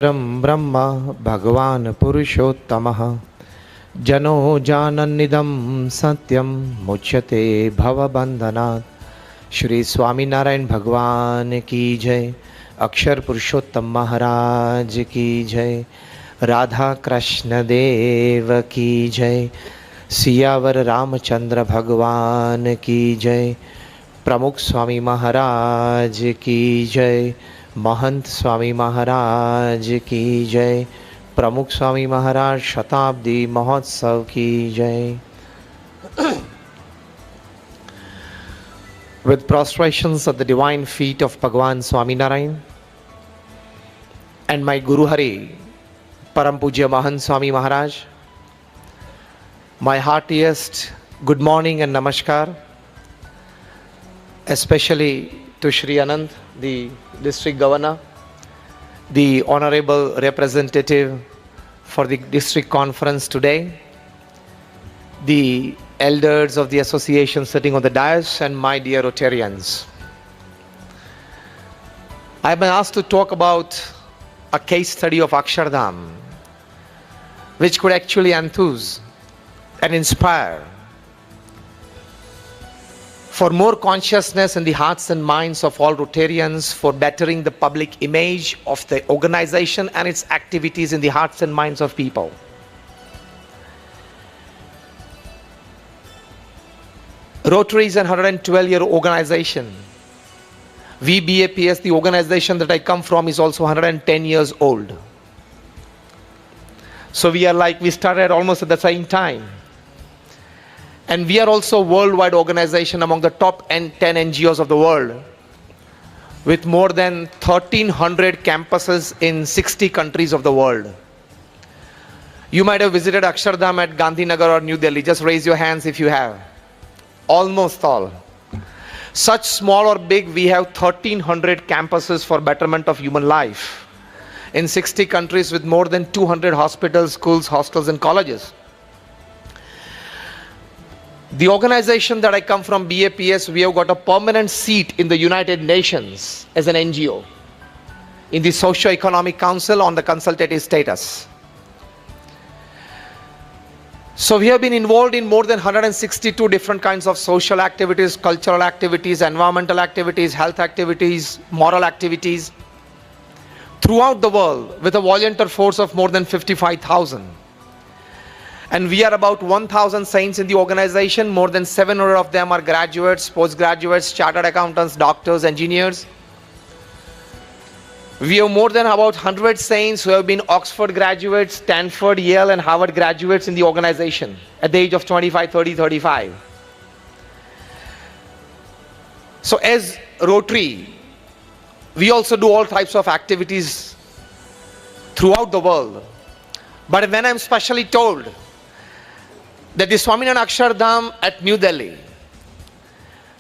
परं ब्रह्म भगवान् पुरुषोत्तमः जनो जानन्निदं सत्यं मुच्यते भवबन्धनात्। श्री स्वामीनारायण भगवान की जय। अक्षर पुरुषोत्तम महाराज की जय। राधा कृष्ण देव की जय। सियावर रामचंद्र भगवान की जय। प्रमुख स्वामी महाराज की जय। महंत स्वामी महाराज की जय। प्रमुख स्वामी महाराज शताब्दी महोत्सव की जय। With prostrations at the divine feet of Bhagavan Swaminarayan and my Guru Hari, Param Pujya Mahant Swami Maharaj, my heartiest good morning and namaskar, especially to Shri Anand, the district governor, the honorable representative for the district conference today, the elders of the association sitting on the dais, and my dear Rotarians. I have been asked to talk about a case study of Akshardham, which could actually enthuse and inspire for more consciousness in the hearts and minds of all Rotarians, for bettering the public image of the organization and its activities in the hearts and minds of people. Rotary is an 112-year organization. VBAPS, the organization that I come from, is also 110 years old. So we started almost at the same time. And we are also a worldwide organization among the top 10 NGOs of the world, with more than 1,300 campuses in 60 countries of the world. You might have visited Akshardham at Gandhinagar or New Delhi. Just raise your hands if you have. Almost all. Such small or big, we have 1,300 campuses for betterment of human life in 60 countries, with more than 200 hospitals, schools, hostels and colleges. The organization that I come from, BAPS, we have got a permanent seat in the United Nations as an NGO, in the Socio-Economic Council on the consultative status. So we have been involved in more than 162 different kinds of social activities, cultural activities, environmental activities, health activities, moral activities throughout the world, with a volunteer force of more than 55,000. And we are about 1,000 saints in the organization. More than 700 of them are graduates, postgraduates, chartered accountants, doctors, engineers. We have more than about 100 saints who have been Oxford graduates, Stanford, Yale and Harvard graduates in the organization at the age of 25, 30, 35. So as Rotary, we also do all types of activities throughout the world. But when I'm specially told that the Swaminarayan Akshardham at New Delhi,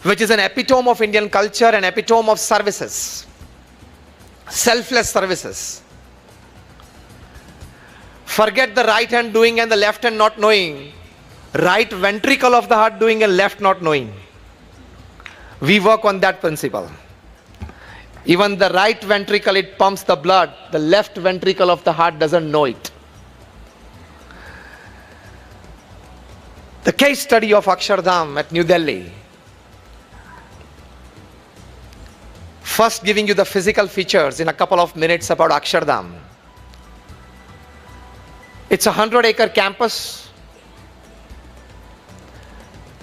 which is an epitome of Indian culture, an epitome of services, selfless services, forget the right hand doing and the left hand not knowing, right ventricle of the heart doing and left not knowing. We work on that principle. Even the right ventricle, it pumps the blood, the left ventricle of the heart doesn't know it. The case study of Akshardham at New Delhi. First, giving you the physical features in a couple of minutes about Akshardham. It's a 100-acre campus.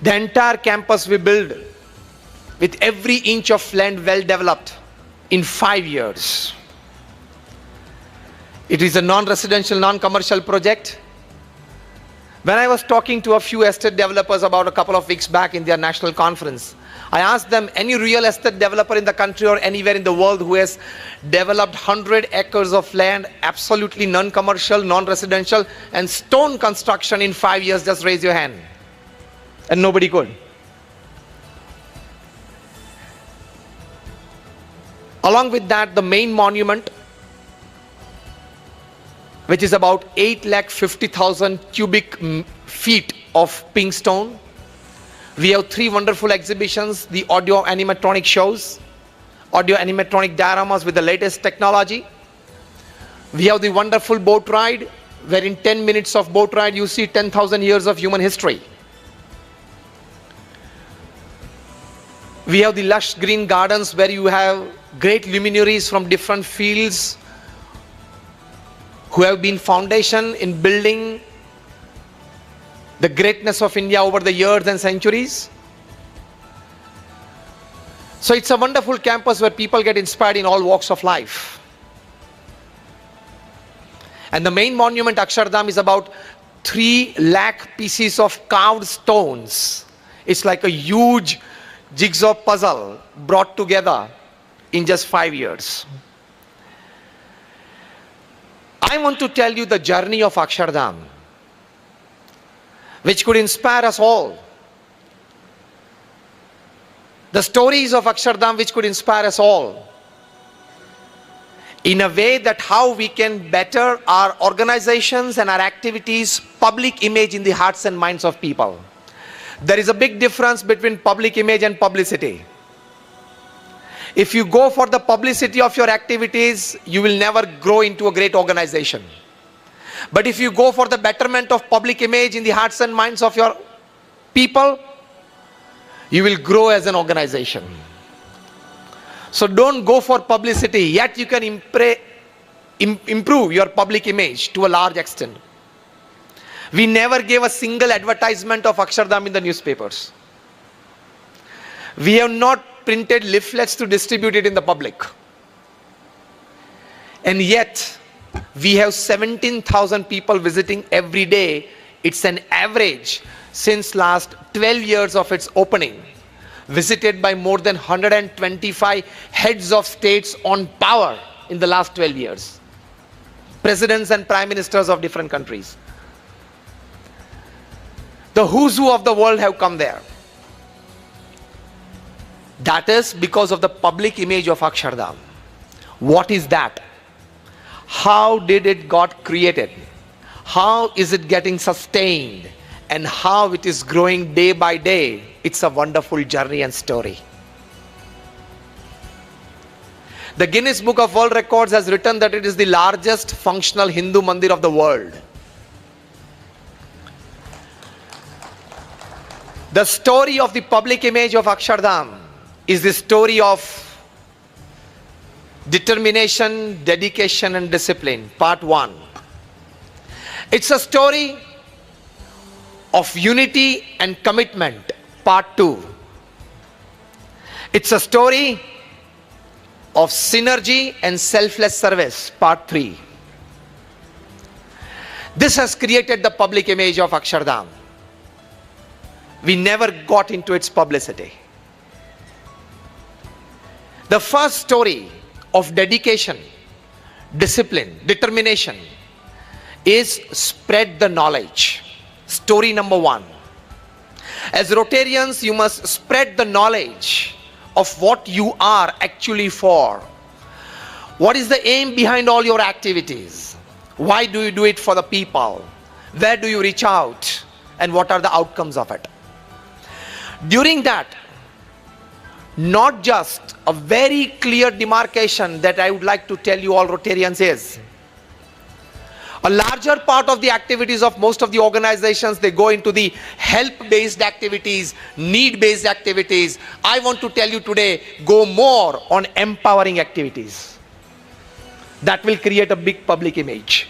The entire campus we built with every inch of land well developed in 5 years. It is a non-residential, non-commercial project. When I was talking to a few estate developers about a couple of weeks back in their national conference, I asked them, any real estate developer in the country or anywhere in the world who has developed 100 acres of land, absolutely non-commercial, non-residential and stone construction in 5 years, just raise your hand. And nobody could. Along with that, the main monument, which is about 850,000 cubic feet of pink stone. We have 3 wonderful exhibitions, the audio animatronic shows, audio animatronic dioramas with the latest technology. We have the wonderful boat ride, where in 10 minutes of boat ride you see 10,000 years of human history. We have the lush green gardens where you have great luminaries from different fields who have been foundation in building the greatness of India over the years and centuries. So it's a wonderful campus where people get inspired in all walks of life. And the main monument, Akshardham, is about 3 lakh pieces of carved stones. It's like a huge jigsaw puzzle brought together in just 5 years. I want to tell you the journey of Akshardham, which could inspire us all. The stories of Akshardham which could inspire us all, in a way that how we can better our organizations and our activities, public image in the hearts and minds of people. There is a big difference between public image and publicity. If you go for the publicity of your activities, you will never grow into a great organization. But if you go for the betterment of public image in the hearts and minds of your people, you will grow as an organization. So don't go for publicity, yet you can improve your public image to a large extent. We never gave a single advertisement of Akshardham in the newspapers. We have not printed leaflets to distribute it in the public. And yet, we have 17,000 people visiting every day. It's an average since last 12 years of its opening. Visited by more than 125 heads of states on power in the last 12 years. Presidents and prime ministers of different countries. The who's who of the world have come there. That is because of the public image of Akshardham. What is that? How did it got created? How is it getting sustained? And how it is growing day by day. It's a wonderful journey and story. The Guinness Book of World Records has written that it is the largest functional Hindu mandir of the world. The story of the public image of Akshardham is the story of determination, dedication and discipline, part 1. It's a story of unity and commitment, part 2. It's a story of synergy and selfless service, part 3. This has created the public image of Akshardham. We never got into its publicity. The first story of dedication, discipline, determination is spread the knowledge. Story number 1. As Rotarians, you must spread the knowledge of what you are actually for. What is the aim behind all your activities? Why do you do it for the people? Where do you reach out? And what are the outcomes of it? During that, not just a very clear demarcation that I would like to tell you all Rotarians is, a larger part of the activities of most of the organizations, they go into the help-based activities, need-based activities. I want to tell you today, go more on empowering activities. That will create a big public image.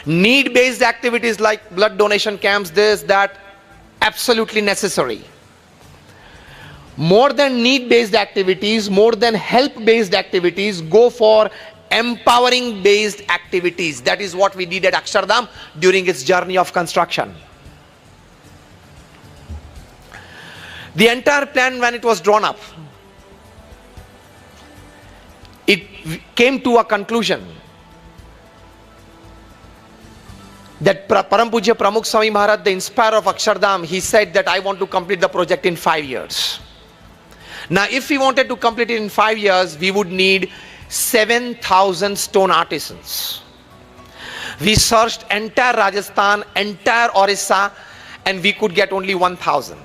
Need-based activities like blood donation camps, this, that, absolutely necessary. More than need-based activities, more than help-based activities, go for empowering based activities. That is what we did at Akshardham during its journey of construction. The entire plan, when it was drawn up, it came to a conclusion that Param Pujya Pramukh Swami Maharaj, the inspirer of Akshardham, he said that I want to complete the project in 5 years. Now if we wanted to complete it in 5 years, we would need 7,000 stone artisans. We searched entire Rajasthan, entire Orissa, and we could get only 1,000.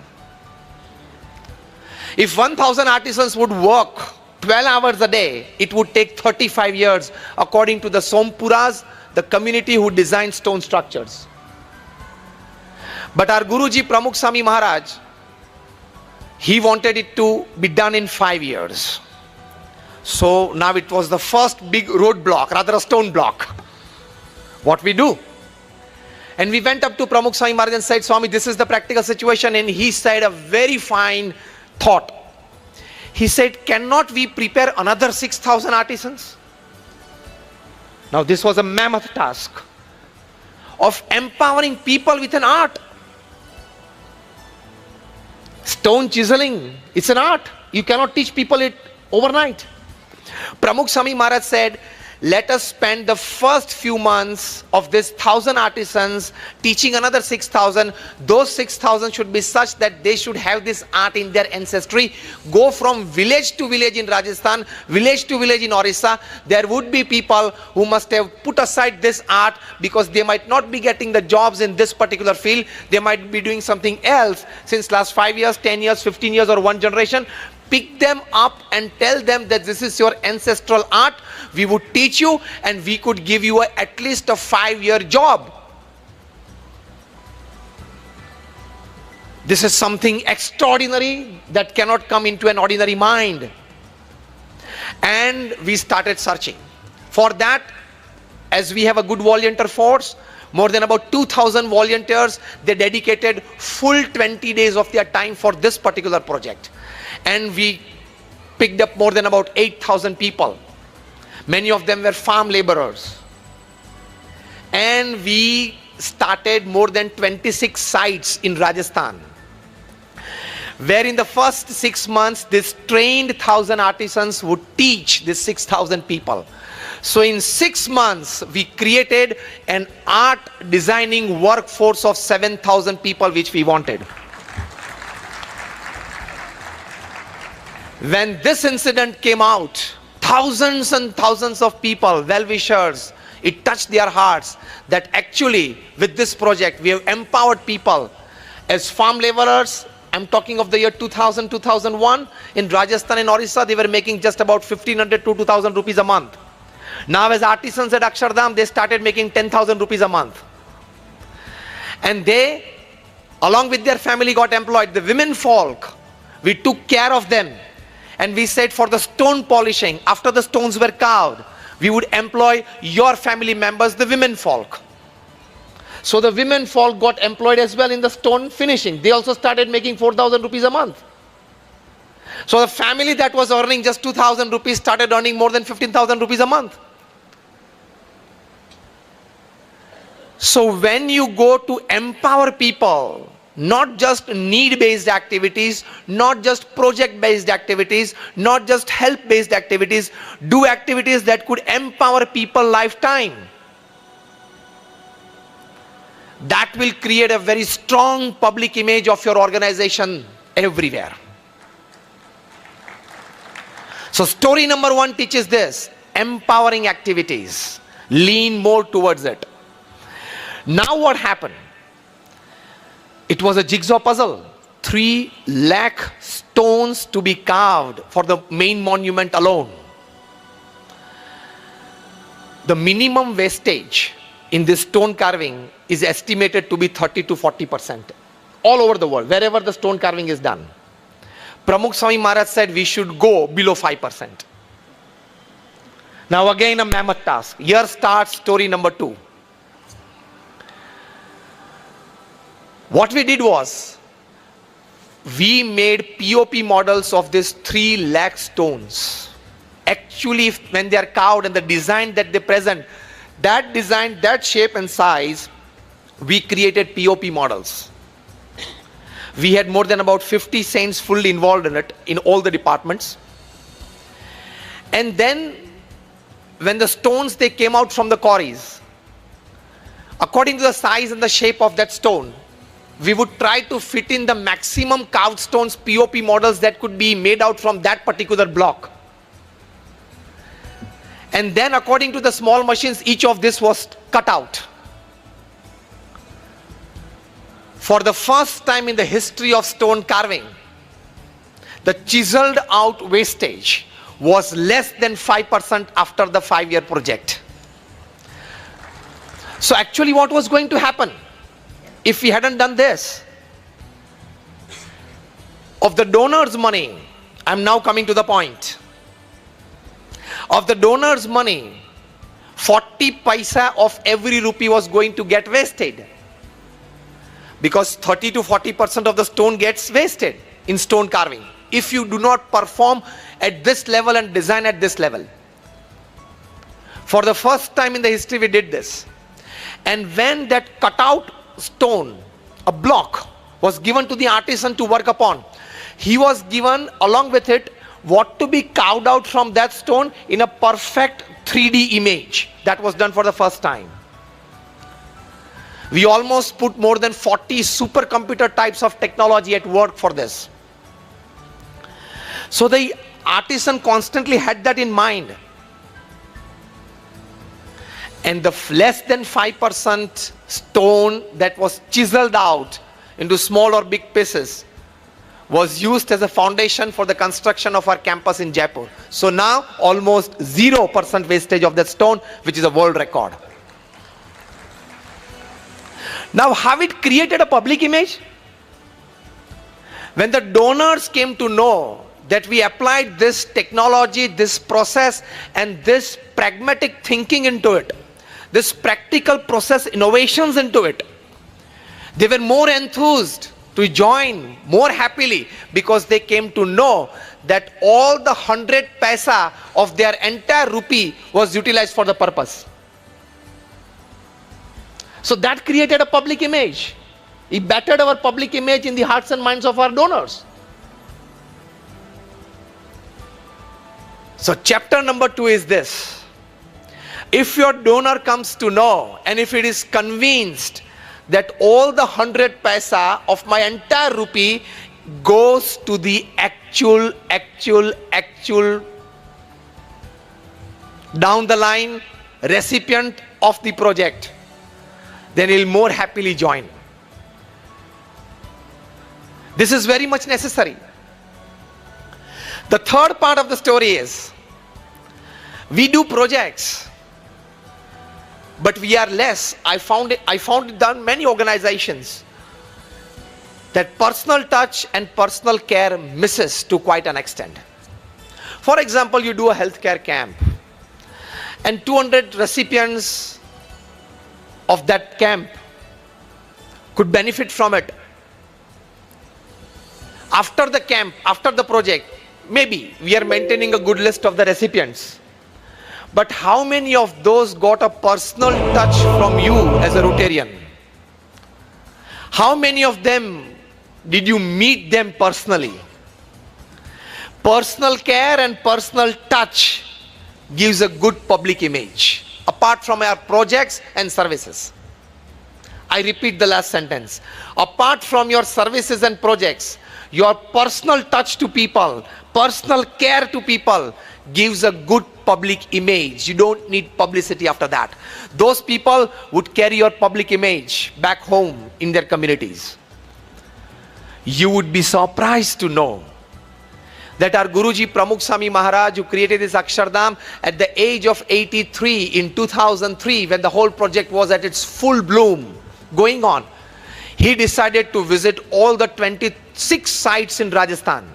If 1,000 artisans would work 12 hours a day, it would take 35 years, according to the Sompuras, the community who designed stone structures. But our Guruji Pramukh Swami Maharaj, he wanted it to be done in 5 years. So now it was the first big roadblock, rather a stone block. What we do? And we went up to Pramukh Swami Maharaj and said, Swami, this is the practical situation. And he said a very fine thought. He said, cannot we prepare another 6,000 artisans? Now this was a mammoth task of empowering people with an art. Stone chiseling, it's an art. You cannot teach people it overnight. Pramukh Swami Maharaj said, let us spend the first few months of this 1,000 artisans teaching another 6,000. Those 6,000 should be such that they should have this art in their ancestry. Go from village to village in Rajasthan, village to village in Orissa. There would be people who must have put aside this art because they might not be getting the jobs in this particular field. They might be doing something else since last 5 years, 10 years, 15 years or one generation. Pick them up and tell them that this is your ancestral art. We would teach you and we could give you at least a 5-year job. This is something extraordinary that cannot come into an ordinary mind. And we started searching. For that, as we have a good volunteer force, more than about 2,000 volunteers, they dedicated full 20 days of their time for this particular project. And we picked up more than about 8,000 people. Many of them were farm laborers. And we started more than 26 sites in Rajasthan, where in the first 6 months, this trained 1,000 artisans would teach these 6,000 people. So in 6 months, we created an art designing workforce of 7,000 people, which we wanted. When this incident came out, thousands and thousands of people, well-wishers, it touched their hearts that actually with this project we have empowered people as farm laborers. I'm talking of the year 2000, 2001. In Rajasthan and Orissa, they were making just about 1,500 to 2,000 rupees a month. Now as artisans at Akshardham, they started making 10,000 rupees a month. And they, along with their family, got employed. The women folk, we took care of them. And we said for the stone polishing, after the stones were carved, we would employ your family members, the women folk. So the women folk got employed as well in the stone finishing. They also started making 4,000 rupees a month. So the family that was earning just 2,000 rupees started earning more than 15,000 rupees a month. So when you go to empower people, not just need-based activities, not just project-based activities, not just help-based activities, do activities that could empower people lifetime. That will create a very strong public image of your organization everywhere. So story number 1 teaches this, empowering activities. Lean more towards it. Now what happened? It was a jigsaw puzzle. 3 lakh stones to be carved for the main monument alone. The minimum wastage in this stone carving is estimated to be 30 to 40% all over the world, wherever the stone carving is done. Pramukh Swami Maharaj said we should go below 5%. Now again a mammoth task. Here starts story number 2. What we did was, we made POP models of these 3 lakh stones. Actually, when they are carved and the design that they present, that design, that shape and size, we created POP models. We had more than about 50 saints fully involved in it, in all the departments. And then, when the stones, they came out from the quarries, according to the size and the shape of that stone, we would try to fit in the maximum carved stones, POP models that could be made out from that particular block. And then according to the small machines, each of this was cut out. For the first time in the history of stone carving, the chiseled out wastage was less than 5% after the 5-year project. So actually what was going to happen if we hadn't done this? Of the donors' money, I'm now coming to the point. Of the donors' money, 40 paisa of every rupee was going to get wasted. Because 30 to 40% of the stone gets wasted in stone carving if you do not perform at this level and design at this level. For the first time in the history we did this. And when that cutout stone, a block, was given to the artisan to work upon, he was given along with it what to be carved out from that stone in a perfect 3D image. That was done for the first time. We almost put more than 40 supercomputer types of technology at work for this. So the artisan constantly had that in mind. And the less than 5% stone that was chiseled out into small or big pieces was used as a foundation for the construction of our campus in Jaipur. So now almost 0% wastage of that stone, which is a world record. Now how it created a public image? When the donors came to know that we applied this technology, this process, and this pragmatic thinking into it, this practical process innovations into it, they were more enthused to join more happily, because they came to know that all the 100 paisa of their entire rupee was utilized for the purpose. So that created a public image. It bettered our public image in the hearts and minds of our donors. So chapter number 2 is this. If your donor comes to know, and if it is convinced that all the 100 paisa of my entire rupee goes to the actual down the line recipient of the project, then he'll more happily join. This is very much necessary. The third part of the story is, we do projects, but we are less. I found it done many organizations that personal touch and personal care misses to quite an extent. For example, you do a healthcare camp and 200 recipients of that camp could benefit from it. After the camp, after the project, maybe we are maintaining a good list of the recipients. But how many of those got a personal touch from you as a Rotarian? How many of them did you meet them personally? Personal care and personal touch gives a good public image, apart from our projects and services. I repeat the last sentence. Apart from your services and projects, your personal touch to people, personal care to people gives a good public image. You don't need publicity after that. Those people would carry your public image back home in their communities. You would be surprised to know that our Guruji Pramukh Swami Maharaj, who created this Akshardham at the age of 83 in 2003, when the whole project was at its full bloom going on, he decided to visit all the 26 sites in Rajasthan.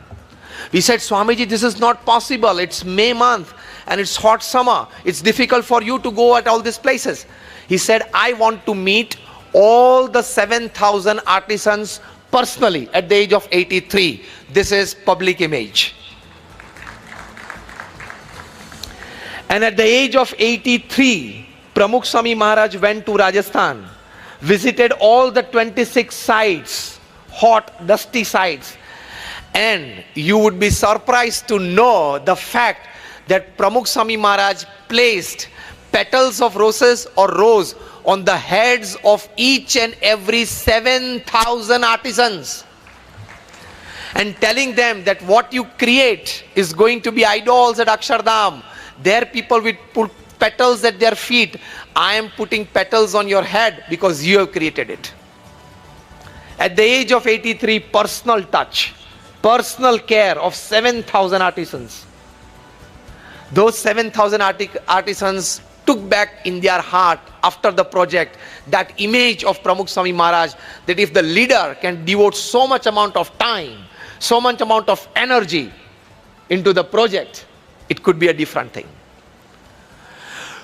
We said, Swamiji, this is not possible. It's May month and it's hot summer. It's difficult for you to go at all these places. He said, I want to meet all the 7,000 artisans personally at the age of 83. This is public image. And at the age of 83, Pramukh Swami Maharaj went to Rajasthan, visited all the 26 sites, hot, dusty sites. And you would be surprised to know the fact that Pramukh Swami Maharaj placed petals of roses or rose on the heads of each and every 7,000 artisans, and telling them that what you create is going to be idols at Akshardham. There people will put petals at their feet. I am putting petals on your head because you have created it. At the age of 83, personal touch, personal care of 7,000 artisans. Those 7,000 artisans took back in their heart after the project that image of Pramukh Swami Maharaj, that if the leader can devote so much amount of time, so much amount of energy into the project, it could be a different thing.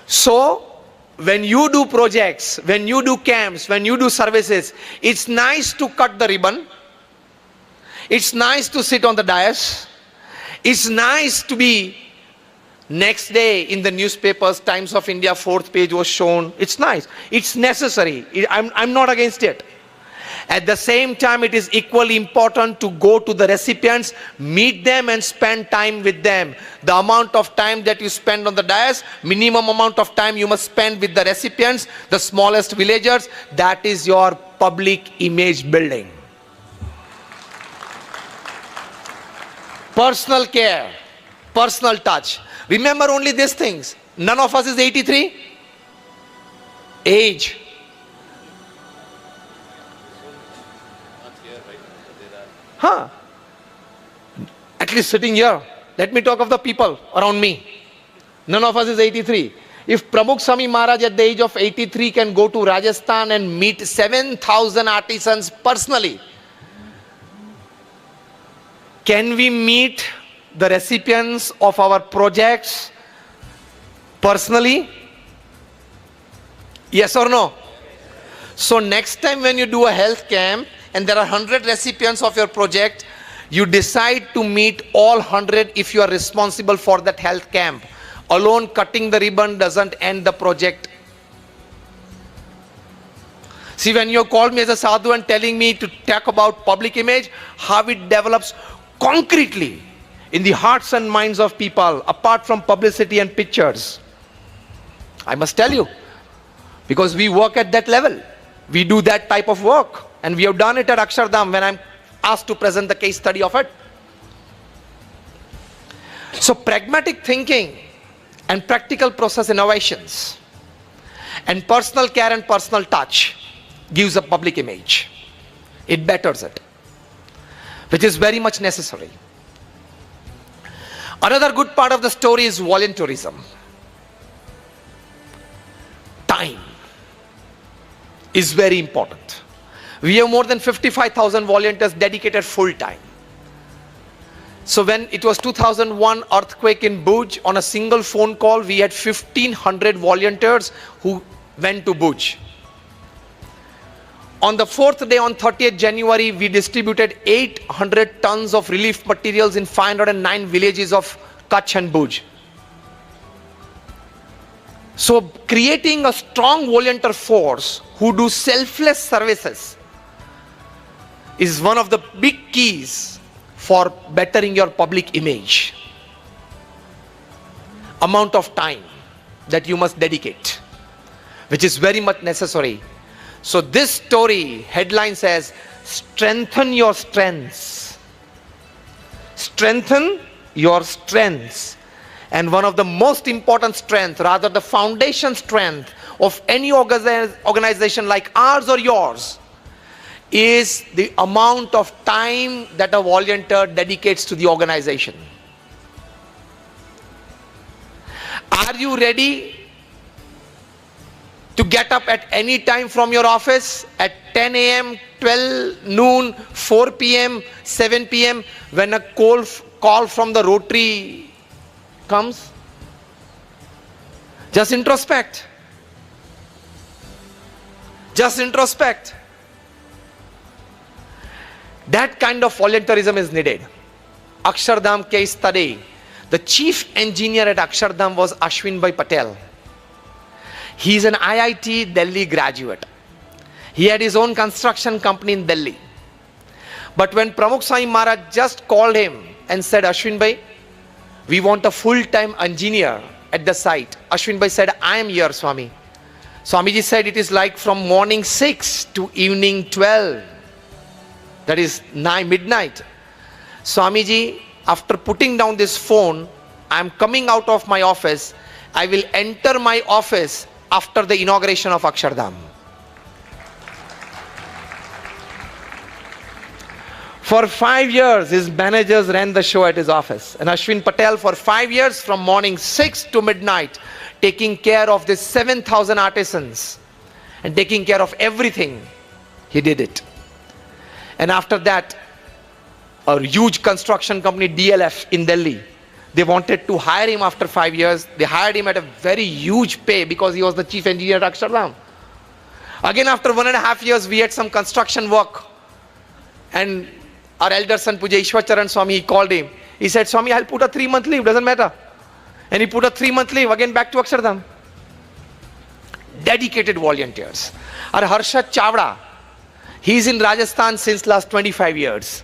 So when you do projects, when you do camps, when you do services, it's nice to cut the ribbon. It's nice to sit on the dais. It's nice to be next day in the newspapers, Times of India, 4th page was shown. It's nice. It's necessary. I'm not against it. At the same time, it is equally important to go to the recipients, meet them and spend time with them. The amount of time that you spend on the dais, minimum amount of time you must spend with the recipients, the smallest villagers. That is your public image building. Personal care, personal touch. Remember only these things. None of us is 83. Age. Huh? At least sitting here. Let me talk of the people around me. None of us is 83. If Pramukh Swami Maharaj at the age of 83 can go to Rajasthan and meet 7,000 artisans personally, can we meet the recipients of our projects personally? Yes or no? So next time when you do a health camp and there are 100 recipients of your project, you decide to meet all 100 if you are responsible for that health camp. Alone cutting the ribbon doesn't end the project. See, when you called me as a sadhu and telling me to talk about public image, how it develops concretely in the hearts and minds of people, apart from publicity and pictures. I must tell you, because we work at that level. We do that type of work. And we have done it at Akshardham when I'm asked to present the case study of it. So pragmatic thinking and practical process innovations and personal care and personal touch gives a public image. It betters it, which is very much necessary. Another good part of the story is volunteerism. Time is very important. We have more than 55,000 volunteers dedicated full time. So when it was 2001 earthquake in Bhuj, on a single phone call, we had 1,500 volunteers who went to Bhuj. On the fourth day, on 30th January, we distributed 800 tons of relief materials in 509 villages of Kutch and Bhuj. So creating a strong volunteer force who do selfless services is one of the big keys for bettering your public image. Amount of time that you must dedicate, which is very much necessary. So this story headline says, strengthen your strengths. Strengthen your strengths. And one of the most important strength, rather the foundation strength of any organization like ours or yours, is the amount of time that a volunteer dedicates to the organization. Are you ready to get up at any time from your office at 10 a.m., 12 noon, 4 p.m., 7 p.m. when a call from the Rotary comes? Just introspect. Just introspect. That kind of volunteerism is needed. Akshardham case study. The chief engineer at Akshardham was Ashwin Bhai Patel. He is an IIT Delhi graduate. He had his own construction company in Delhi. But when Pramukh Swami Maharaj just called him and said, Ashwin Bhai, we want a full-time engineer at the site. Ashwin Bhai said, I am here, Swami. Swamiji said, it is like from morning 6 to evening 12. That is midnight. Swamiji, after putting down this phone, I am coming out of my office. I will enter my office after the inauguration of Akshardham. For 5 years, his managers ran the show at his office. And Ashwin Patel, for 5 years, from morning 6 to midnight, taking care of these 7,000 artisans and taking care of everything, he did it. And after that, a huge construction company, DLF in Delhi, they wanted to hire him after 5 years. They hired him at a very huge pay because he was the chief engineer at Akshardham. Again, after 1.5 years, we had some construction work. And our elder son, Puja Ishwar Charan Swami, he called him. He said, Swami, I'll put a 3-month leave, doesn't matter. And he put a 3-month leave, again back to Akshardham. Dedicated volunteers. Our Harshad Chavda, he's in Rajasthan since last 25 years.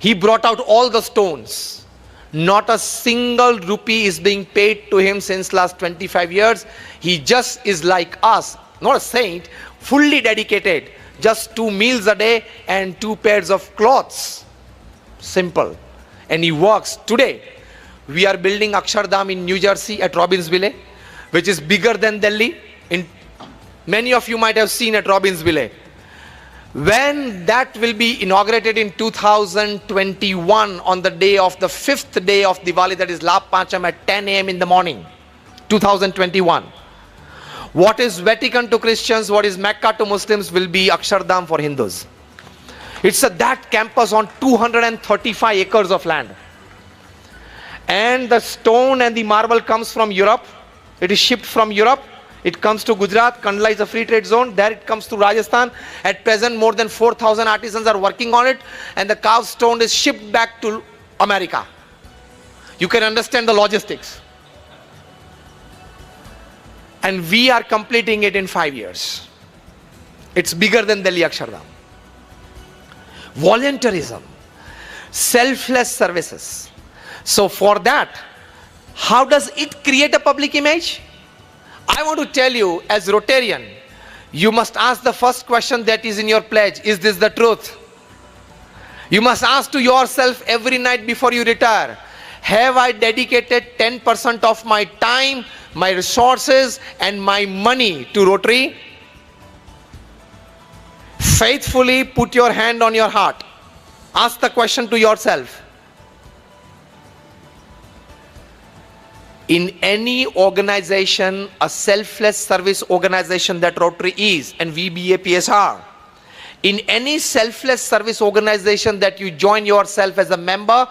He brought out all the stones. Not a single rupee is being paid to him since last 25 years. He just is like us, not a saint, fully dedicated. Just 2 meals a day and 2 pairs of clothes. Simple. And he works. Today, we are building Akshardham in New Jersey at Robbinsville, which is bigger than Delhi. Many of you might have seen at Robbinsville. When that will be inaugurated in 2021, on the day of the 5th day of Diwali, that is Labh Pancham at 10 a.m. in the morning, 2021. What is Vatican to Christians, what is Mecca to Muslims, will be Akshardham for Hindus. It's that campus on 235 acres of land. And the stone and the marble comes from Europe. It is shipped from Europe. It comes to Gujarat. Kandla is a free trade zone. There it comes to Rajasthan. At present, more than 4,000 artisans are working on it. And the carved stone is shipped back to America. You can understand the logistics. And we are completing it in 5 years. It's bigger than Delhi Akshardham. Volunteerism, selfless services. So for that, how does it create a public image? I want to tell you, as Rotarian, you must ask the first question that is in your pledge. Is this the truth? You must ask to yourself every night before you retire, have I dedicated 10% of my time, my resources and my money to Rotary? Faithfully put your hand on your heart. Ask the question to yourself. In any organization, a selfless service organization that Rotary is, and VBAPS are, in any selfless service organization that you join yourself as a member,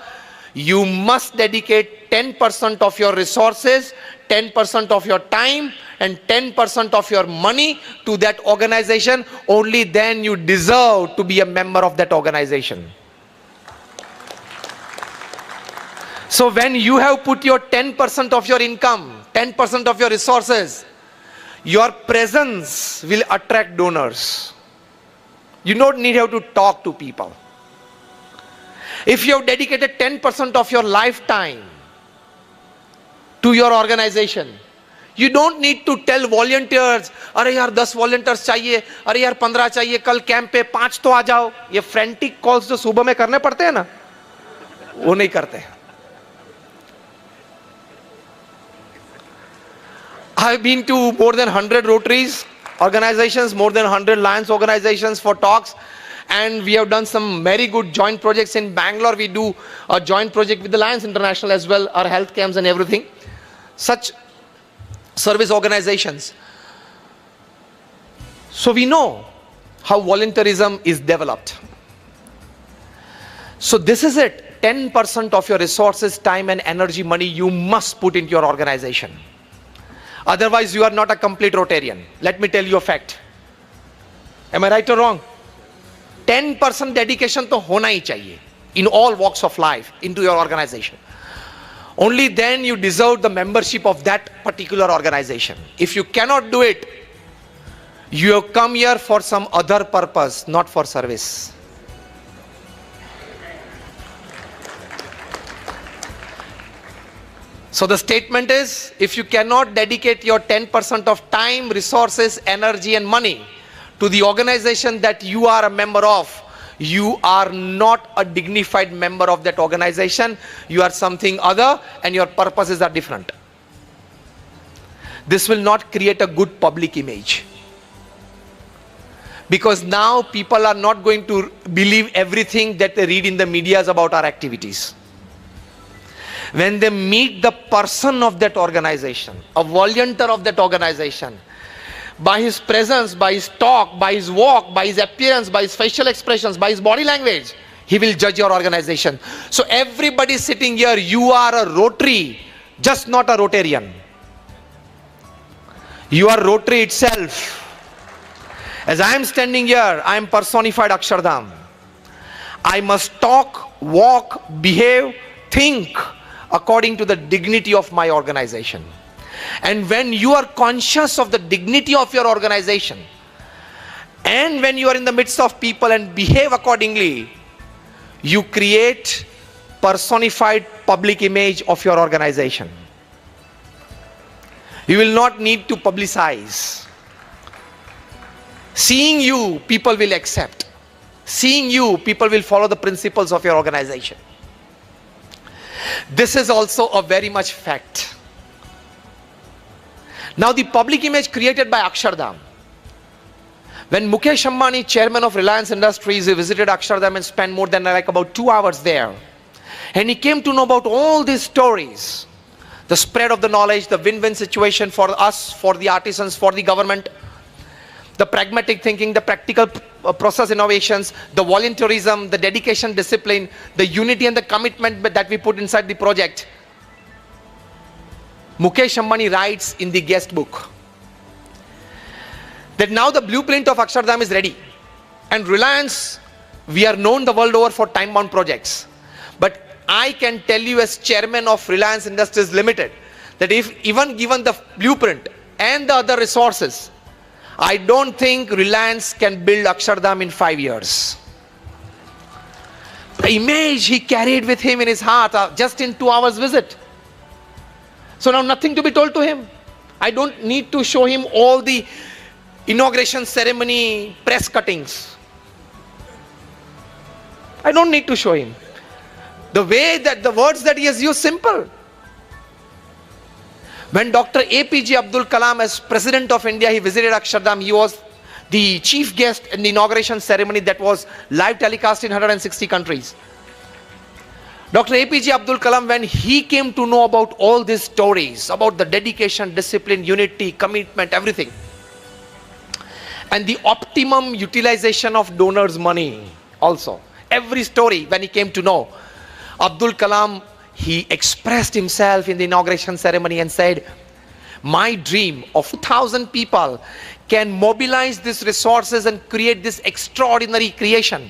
you must dedicate 10% of your resources, 10% of your time and 10% of your money to that organization. Only then you deserve to be a member of that organization. So when you have put your 10% of your income, 10% of your resources, your presence will attract donors. You don't need to talk to people. If you have dedicated 10% of your lifetime to your organization, you don't need to tell volunteers, अरे यार 10 volunteers चाहिए, अरे यार 15 चाहिए, कल camp पे 5 तो आ जाओ. ये frantic calls जो सुबह में करने पड़ते हैं ना, वो नहीं करते. I've been to more than 100 Rotaries organizations, more than 100 Lions organizations for talks. And we have done some very good joint projects in Bangalore. We do a joint project with the Lions International as well, our health camps and everything. Such service organizations. So we know how volunteerism is developed. So this is it. 10% of your resources, time and energy, money you must put into your organization. Otherwise you are not a complete Rotarian. Let me tell you a fact. Am I right or wrong? 10% dedication to hona hi chahiye in all walks of life into your organization. Only then you deserve the membership of that particular organization. If you cannot do it, you have come here for some other purpose, not for service. So the statement is, if you cannot dedicate your 10% of time, resources, energy and money to the organization that you are a member of, you are not a dignified member of that organization. You are something other and your purposes are different. This will not create a good public image. Because now people are not going to believe everything that they read in the media about our activities. When they meet the person of that organization, a volunteer of that organization, by his presence, by his talk, by his walk, by his appearance, by his facial expressions, by his body language, he will judge your organization. So everybody sitting here, you are a Rotary, just not a Rotarian. You are Rotary itself. As I am standing here, I am personified Akshardham. I must talk, walk, behave, think according to the dignity of my organization. And when you are conscious of the dignity of your organization, and when you are in the midst of people and behave accordingly, you create personified public image of your organization. You will not need to publicize. Seeing you, people will accept. Seeing you, people will follow the principles of your organization. This is also a very much fact. Now the public image created by Akshardham. When Mukesh Ambani, chairman of Reliance Industries, he visited Akshardham and spent more than about 2 hours there. And he came to know about all these stories. The spread of the knowledge, the win-win situation for us, for the artisans, for the government, the pragmatic thinking, the practical process innovations, the volunteerism, the dedication, discipline, the unity and the commitment that we put inside the project. Mukesh Ambani writes in the guest book that now the blueprint of Akshardham is ready. And Reliance, we are known the world over for time-bound projects. But I can tell you as chairman of Reliance Industries Limited, that if even given the blueprint and the other resources, I don't think Reliance can build Akshardham in 5 years. The image he carried with him in his heart just in 2 hours visit. So now nothing to be told to him. I don't need to show him all the inauguration ceremony press cuttings. I don't need to show him. The way that the words that he has used, simple. When Dr. APJ Abdul Kalam, as President of India, he visited Akshardham, he was the chief guest in the inauguration ceremony that was live telecast in 160 countries. Dr. APJ Abdul Kalam, when he came to know about all these stories, about the dedication, discipline, unity, commitment, everything, and the optimum utilization of donors' money also, every story, when he came to know, Abdul Kalam, he expressed himself in the inauguration ceremony and said, my dream of 1,000 people can mobilize these resources and create this extraordinary creation.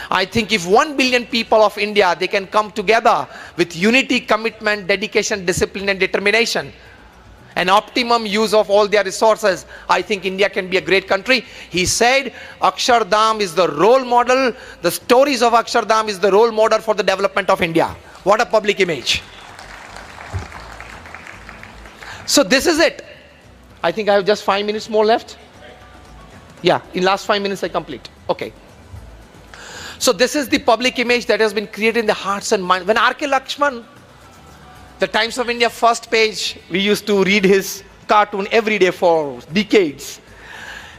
I think if 1 billion people of India, they can come together with unity, commitment, dedication, discipline and determination, and optimum use of all their resources, I think India can be a great country. He said, Akshardham is the role model, the stories of Akshardham is the role model for the development of India. What a public image. So this is it. I think I have just 5 minutes more left. Yeah, in last 5 minutes I complete. Okay. So this is the public image that has been created in the hearts and minds. When R.K. Lakshman, the Times of India first page, we used to read his cartoon every day for decades.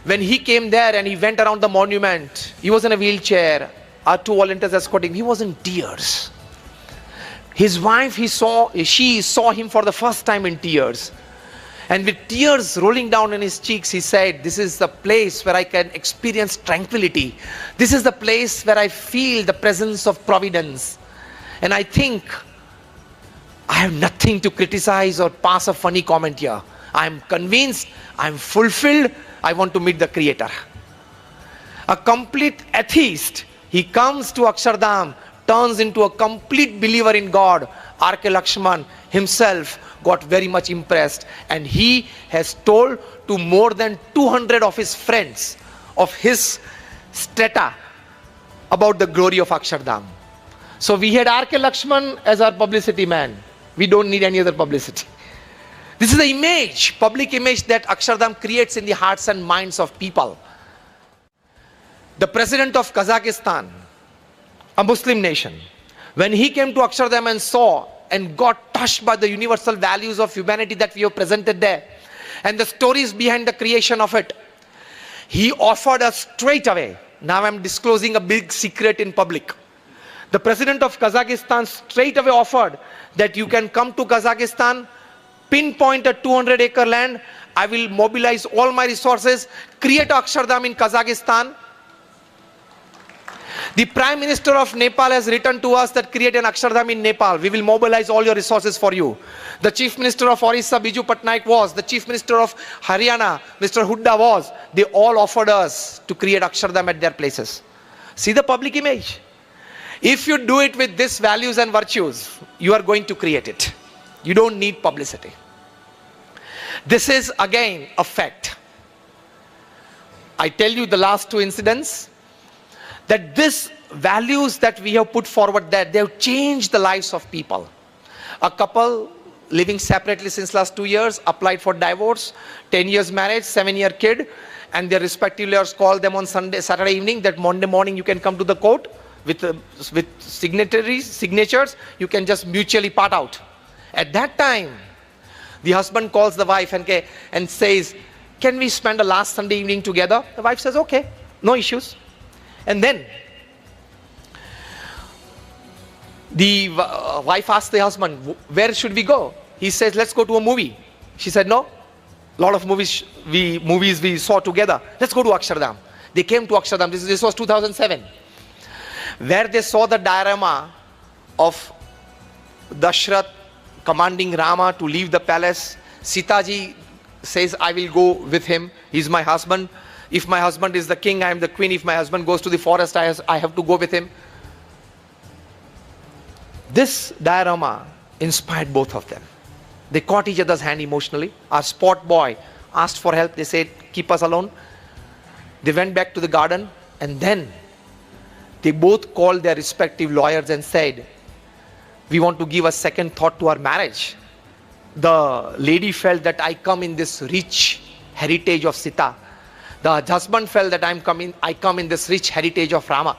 When he came there and he went around the monument, he was in a wheelchair, our 2 volunteers escorting, he was in tears. His wife, she saw him for the first time in tears. And with tears rolling down in his cheeks, he said, this is the place where I can experience tranquility. This is the place where I feel the presence of providence. And I think I have nothing to criticize or pass a funny comment here. I am convinced, I am fulfilled, I want to meet the Creator. A complete atheist, he comes to Akshardham, turns into a complete believer in God. R.K. Lakshman himself got very much impressed, and he has told to more than 200 of his friends of his strata about the glory of Akshardham. So we had R.K. Lakshman as our publicity man. We don't need any other publicity. This is the image, public image that Akshardham creates in the hearts and minds of people. The president of Kazakhstan, a Muslim nation, when he came to Akshardham and saw and got touched by the universal values of humanity that we have presented there and the stories behind the creation of it, He offered us straight away. Now I'm disclosing a big secret in public. The president of Kazakhstan straight away offered that you can come to Kazakhstan, pinpoint a 200-acre land, I will mobilize all my resources, create Akshardham in Kazakhstan. The Prime Minister of Nepal has written to us that create an Akshardham in Nepal. We will mobilize all your resources for you. The Chief Minister of Orissa, Biju Patnaik was. The Chief Minister of Haryana, Mr. Hooda was. They all offered us to create Akshardham at their places. See the public image. If you do it with these values and virtues, you are going to create it. You don't need publicity. This is again a fact. I tell you the last two incidents, that these values that we have put forward there, they have changed the lives of people. A couple living separately since last 2 years, applied for divorce, 10 years marriage, 7-year kid, and their respective lawyers called them on Saturday evening that Monday morning you can come to the court with signatures, you can just mutually part out. At that time, the husband calls the wife and says, can we spend the last Sunday evening together? The wife says, okay, no issues. And then the wife asks the husband, where should we go? He says, let's go to a movie. She said, no. A lot of movies we saw together. Let's go to Akshardham. They came to Akshardham. This was 2007. Where they saw the diorama of Dashrath commanding Rama to leave the palace. Sitaji says, I will go with him. He's my husband. If my husband is the king, I am the queen. If my husband goes to the forest, I have to go with him. This diorama inspired both of them. They caught each other's hand emotionally. Our sport boy asked for help. They said, keep us alone. They went back to the garden, and then they both called their respective lawyers and said, we want to give a second thought to our marriage. The lady felt that I come in this rich heritage of Sita. The husband felt that I come in this rich heritage of Rama.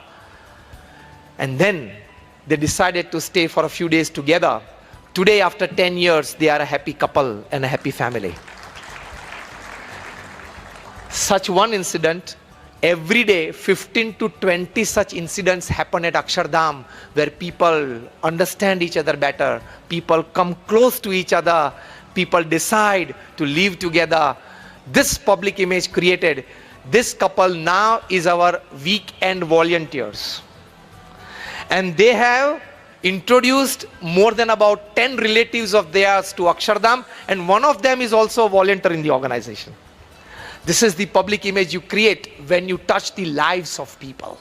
And then they decided to stay for a few days together. Today, after 10 years, they are a happy couple and a happy family. Such one incident, every day 15 to 20 such incidents happen at Akshardham, where people understand each other better, people come close to each other, people decide to live together. This public image created, this couple now is our weekend volunteers. And they have introduced more than about 10 relatives of theirs to Akshardham, and one of them is also a volunteer in the organization. This is the public image you create when you touch the lives of people.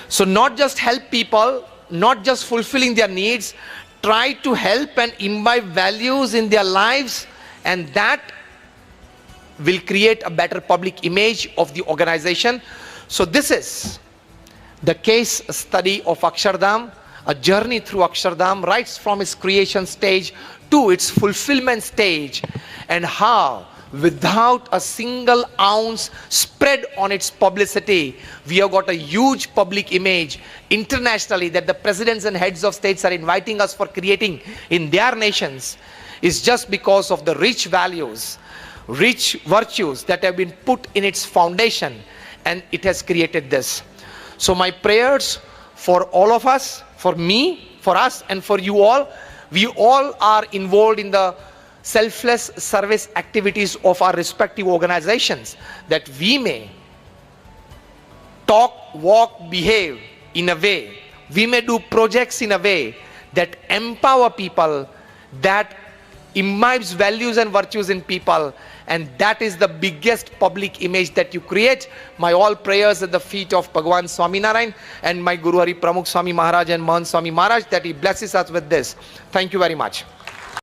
So not just help people, not just fulfilling their needs, try to help and imbibe values in their lives, and that will create a better public image of the organization. So this is the case study of Akshardham, a journey through Akshardham, right from its creation stage to its fulfillment stage, and how without a single ounce spread on its publicity, we have got a huge public image internationally that the presidents and heads of states are inviting us for creating in their nations, is just because of the rich values, rich virtues that have been put in its foundation, and it has created this. So my prayers for all of us, for me, for us, and for you all, we all are involved in the selfless service activities of our respective organizations, that we may talk, walk, behave in a way, we may do projects in a way that empower people, that imbibes values and virtues in people, and that is the biggest public image that you create. My all prayers at the feet of Bhagwan Swaminarayan and my Guru Hari Pramukh Swami Maharaj and Mahant Swami Maharaj, that he blesses us with this. Thank you very much.